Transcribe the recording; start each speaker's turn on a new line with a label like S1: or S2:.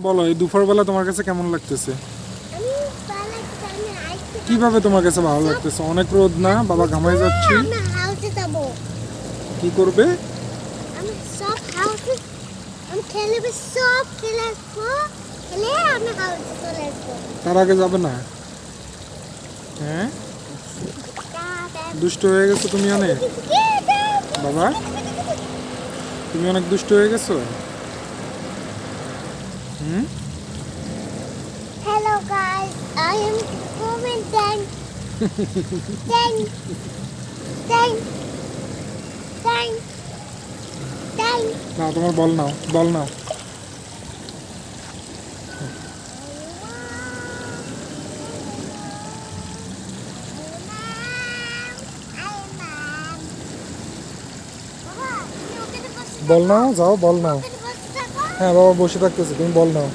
S1: বলো এই দুপুরবেলা তোমার কাছে কেমন লাগতেছে?
S2: আমি পালাচ্ছি, আমি আইসক্রিম
S1: কিভাবে তোমার কাছে ভালো লাগতেছে? অনেক রোদ না, বাবা ঘামায় যাচ্ছি।
S2: আমি হাউসে যাবো।
S1: কি করবে?
S2: আমি সব হাউসে আমি খেলবে সব খেলে আসবো, খেলে আমি হাউসে চলে আসবো।
S1: তার আগে যাবে না? হ্যাঁ, দুষ্ট হয়ে গেছো তুমি অনেক। বাবা, তুমি অনেক দুষ্ট হয়ে গেছো। হুম।
S2: Hello guys, I am coming dang dang dang dang dang.
S1: নাও তোমার বল নাও, বল নাও। বল নাও, যাও বল নাও। হ্যাঁ বাবা বসে থাকতেছে, তুমি বল নাও।